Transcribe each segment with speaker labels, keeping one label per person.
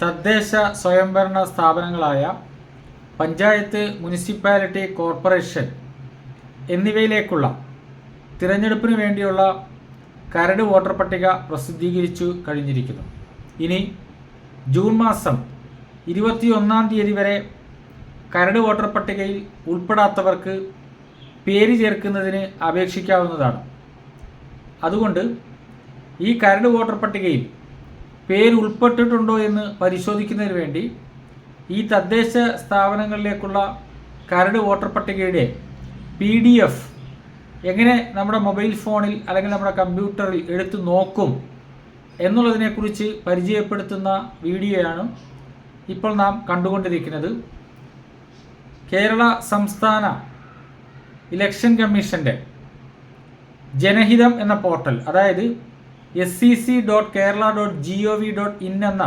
Speaker 1: തദ്ദേശ സ്വയംഭരണ സ്ഥാപനങ്ങളായ panchayat, municipality, corporation എന്നിവയിലേക്കുള്ള തിരഞ്ഞെടുപ്പിന് വേണ്ടിയുള്ള കരട് വോട്ടർ പട്ടിക പ്രസിദ്ധീകരിച്ചു കഴിഞ്ഞിരിക്കുന്നു. ഇനി ജൂൺ മാസം 21-ാം തീയതി വരെ കരട് വോട്ടർ പട്ടികയിൽ ഉൾപ്പെടാത്തവർക്ക് പേര് ചേർക്കുന്നതിന് അപേക്ഷിക്കാവുന്നതാണ്. അതുകൊണ്ട് ഈ കരട് വോട്ടർ പട്ടികയിൽ പേര് ഉൾപ്പെട്ടിട്ടുണ്ടോ എന്ന് പരിശോധിക്കുന്നതിന് വേണ്ടി ഈ തദ്ദേശ സ്ഥാപനങ്ങളിലേക്കുള്ള കരട് വോട്ടർ പട്ടികയുടെ PDF എങ്ങനെ നമ്മുടെ മൊബൈൽ ഫോണിൽ അല്ലെങ്കിൽ നമ്മുടെ കമ്പ്യൂട്ടറിൽ എടുത്ത് നോക്കും എന്നുള്ളതിനെക്കുറിച്ച് പരിചയപ്പെടുത്തുന്ന വീഡിയോയാണ് ഇപ്പോൾ നാം കണ്ടുകൊണ്ടിരിക്കുന്നത്. കേരള സംസ്ഥാന ഇലക്ഷൻ കമ്മീഷൻ്റെ ജനഹിതം എന്ന പോർട്ടൽ, അതായത് sec.kerala.gov.in എന്ന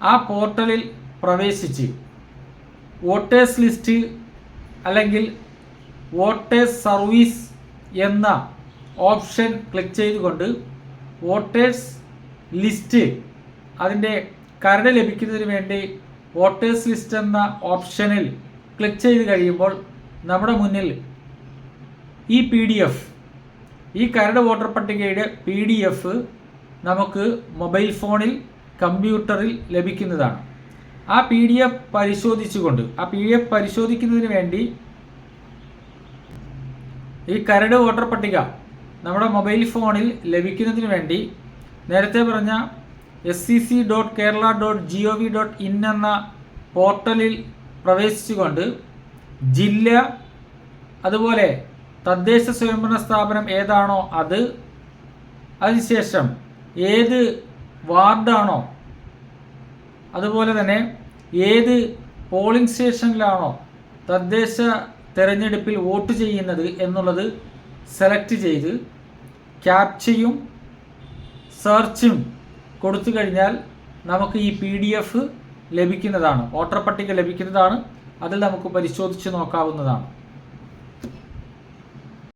Speaker 1: ആ പോർട്ടലിൽ പ്രവേശിച്ച് വോട്ടേഴ്സ് ലിസ്റ്റ് അല്ലെങ്കിൽ വോട്ടേഴ്സ് സർവീസ് എന്ന ഓപ്ഷൻ ക്ലിക്ക് ചെയ്തുകൊണ്ട് വോട്ടേഴ്സ് ലിസ്റ്റ് അതിൻ്റെ കരട് ലഭിക്കുന്നതിന് വേണ്ടി വോട്ടേഴ്സ് ലിസ്റ്റ് എന്ന ഓപ്ഷനിൽ ക്ലിക്ക് ചെയ്ത് കഴിയുമ്പോൾ നമ്മുടെ മുന്നിൽ ഈ PDF, ഈ കരട് വോട്ടർ പട്ടികയുടെ PDF നമുക്ക് മൊബൈൽ ഫോണിൽ, കമ്പ്യൂട്ടറിൽ ലഭിക്കുന്നതാണ്. ആ PDF പരിശോധിക്കുന്നതിന് വേണ്ടി ഈ കരട് വോട്ടർ പട്ടിക നമ്മുടെ മൊബൈൽ ഫോണിൽ ലഭിക്കുന്നതിന് വേണ്ടി നേരത്തെ പറഞ്ഞ sec.kerala.gov.in എന്ന പോർട്ടലിൽ പ്രവേശിച്ചുകൊണ്ട് ജില്ല, അതുപോലെ തദ്ദേശ സ്വയംഭരണ സ്ഥാപനം ഏതാണോ അത്, അതിനുശേഷം ഏത് വാർഡാണോ, അതുപോലെ തന്നെ ഏത് പോളിംഗ് സ്റ്റേഷനിലാണോ തദ്ദേശ തെരഞ്ഞെടുപ്പിൽ വോട്ട് ചെയ്യുന്നത് എന്നുള്ളത് സെലക്ട് ചെയ്ത് ക്യാപ്ചയും സെർച്ചും കൊടുത്തു കഴിഞ്ഞാൽ നമുക്ക് ഈ PDF ലഭിക്കുന്നതാണ്, വോട്ടർ പട്ടിക ലഭിക്കുന്നതാണ്. അതിൽ നമുക്ക് പരിശോധിച്ച് നോക്കാവുന്നതാണ്.